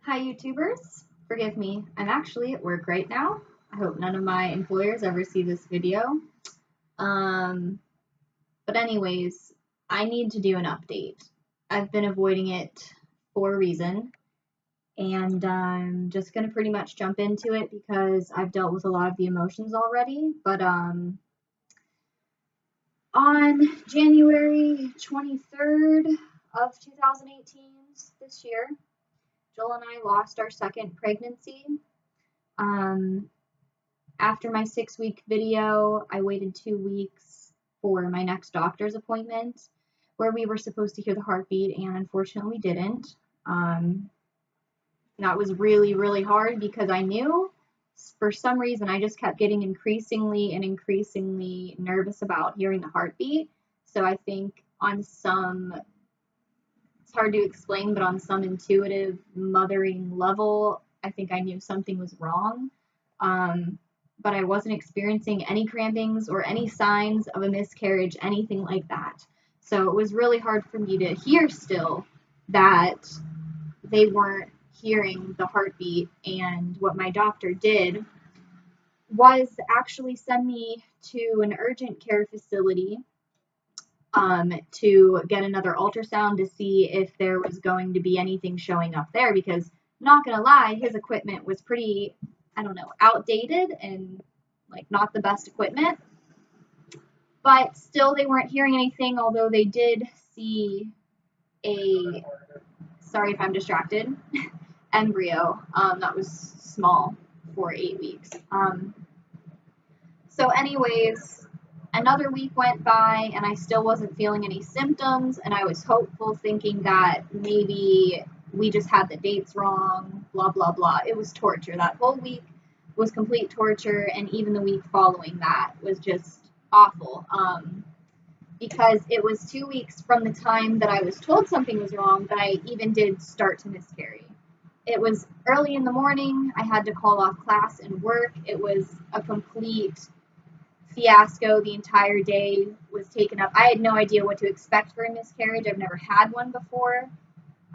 Hi YouTubers, forgive me, I'm actually at work right now. I hope none of my employers ever see this video. Um, but anyways, I need to do an update. I've been avoiding it for a reason, and I'm just gonna pretty much jump into it because I've dealt with a lot of the emotions already. But on January 23rd of 2018, this year, Jill and I lost our second pregnancy. Um, After my 6-week video, I waited 2 weeks for my next doctor's appointment where we were supposed to hear the heartbeat, and unfortunately we didn't. That was really, really hard because I knew for some reason I just kept getting increasingly and increasingly nervous about hearing the heartbeat. So I think on some, it's hard to explain, but on some intuitive mothering level, I think I knew something was wrong. But I wasn't experiencing any crampings or any signs of a miscarriage, anything like that. So it was really hard for me to hear still that they weren't hearing the heartbeat. And what my doctor did was actually send me to an urgent care facility to get another ultrasound to see if there was going to be anything showing up there, because not gonna lie, his equipment was pretty, I don't know, outdated and like not the best equipment. But still they weren't hearing anything, although they did see a, sorry if I'm distracted, embryo that was small for 8 weeks. So anyways, another week went by and I still wasn't feeling any symptoms, and I was hopeful, thinking that maybe we just had the dates wrong, blah, blah, blah. It was torture. That whole week was complete torture, and even the week following that was just awful. Because it was 2 weeks from the time that I was told something was wrong that I even did start to miscarry. It was early in the morning. I had to call off class and work. It was a complete fiasco. The entire day was taken up. I had no idea what to expect for a miscarriage. I've never had one before.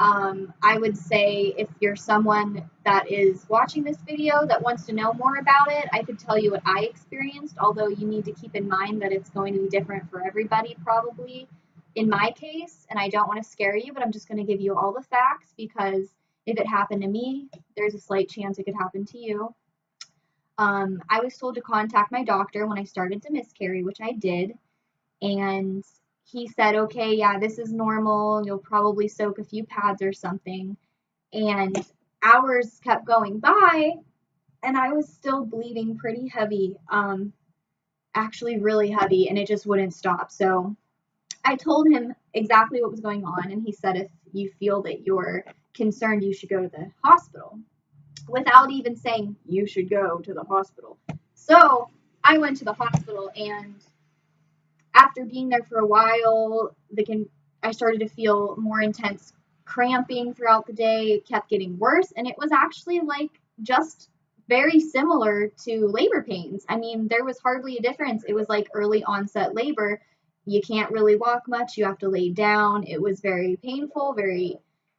I would say if you're someone that is watching this video that wants to know more about it, I could tell you what I experienced, although you need to keep in mind that it's going to be different for everybody probably in my case, and I don't want to scare you, but I'm just going to give you all the facts, because if it happened to me, there's a slight chance it could happen to you. I was told to contact my doctor when I started to miscarry, which I did, and he said, okay, yeah, this is normal. You'll probably soak a few pads or something. And hours kept going by, and I was still bleeding pretty heavy, actually really heavy, and it just wouldn't stop. So I told him exactly what was going on, and he said, if you feel that you're concerned, you should go to the hospital, without even saying you should go to the hospital. So I went to the hospital, and after being there for a while, I started to feel more intense cramping throughout the day. It kept getting worse, and it was actually like just very similar to labor pains. I mean, there was hardly a difference. It was like early onset labor. You can't really walk much. You have to lay down. It was very painful.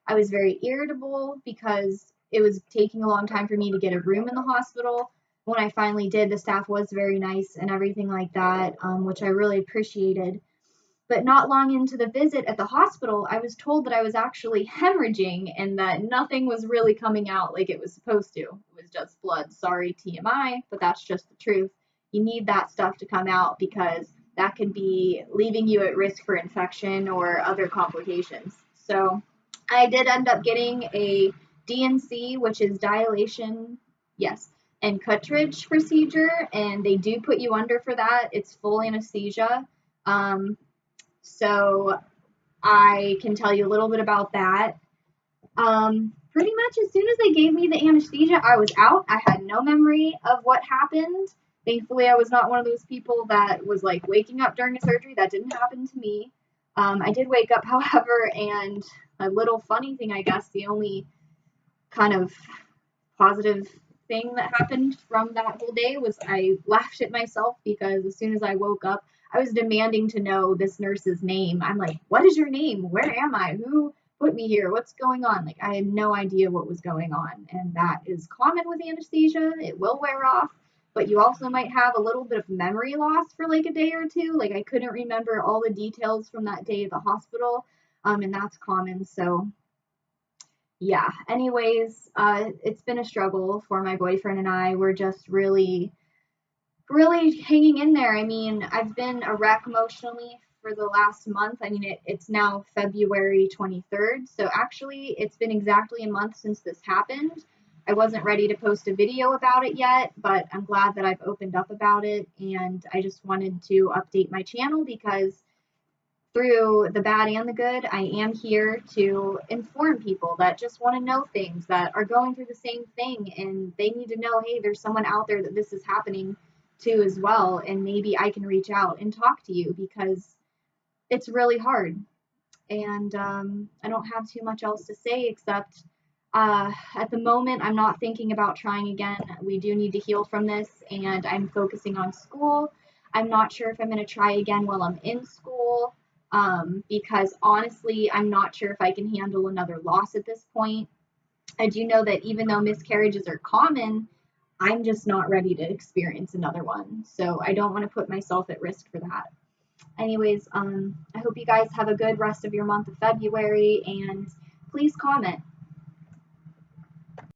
I was very irritable because it was taking a long time for me to get a room in the hospital. When I finally did, the staff was very nice and everything like that, which I really appreciated. But not long into the visit at the hospital, I was told that I was actually hemorrhaging and that nothing was really coming out like it was supposed to. It was just blood. Sorry, TMI, but that's just the truth. You need that stuff to come out because that could be leaving you at risk for infection or other complications. So I did end up getting a DNC, which is dilation, yes, and cartridge procedure, and they do put you under for that. It's full anesthesia. So I can tell you a little bit about that. Pretty much as soon as they gave me the anesthesia, I was out. I had no memory of what happened. Thankfully, I was not one of those people that was like waking up during a surgery. That didn't happen to me. I did wake up, however, and a little funny thing, I guess, the only kind of positive thing that happened from that whole day was I laughed at myself because as soon as I woke up, I was demanding to know this nurse's name. I'm like, what is your name? Where am I? Who put me here? What's going on? Like, I had no idea what was going on. And that is common with anesthesia. It will wear off, but you also might have a little bit of memory loss for like a day or two. Like, I couldn't remember all the details from that day at the hospital, and that's common. So, yeah. Anyways, it's been a struggle for my boyfriend and I. We're just really hanging in there. I mean, I've been a wreck emotionally for the last month. I mean, it's now February 23rd. So actually, it's been exactly a month since this happened. I wasn't ready to post a video about it yet, but I'm glad that I've opened up about it. And I just wanted to update my channel because through the bad and the good, I am here to inform people that just want to know things, that are going through the same thing, and they need to know, hey, there's someone out there that this is happening to as well, and maybe I can reach out and talk to you because it's really hard. And I don't have too much else to say except at the moment, I'm not thinking about trying again. We do need to heal from this, and I'm focusing on school. I'm not sure if I'm going to try again while I'm in school because honestly, I'm not sure if I can handle another loss at this point. I do know that even though miscarriages are common, I'm just not ready to experience another one. So I don't want to put myself at risk for that. Anyways, I hope you guys have a good rest of your month of February, and please comment.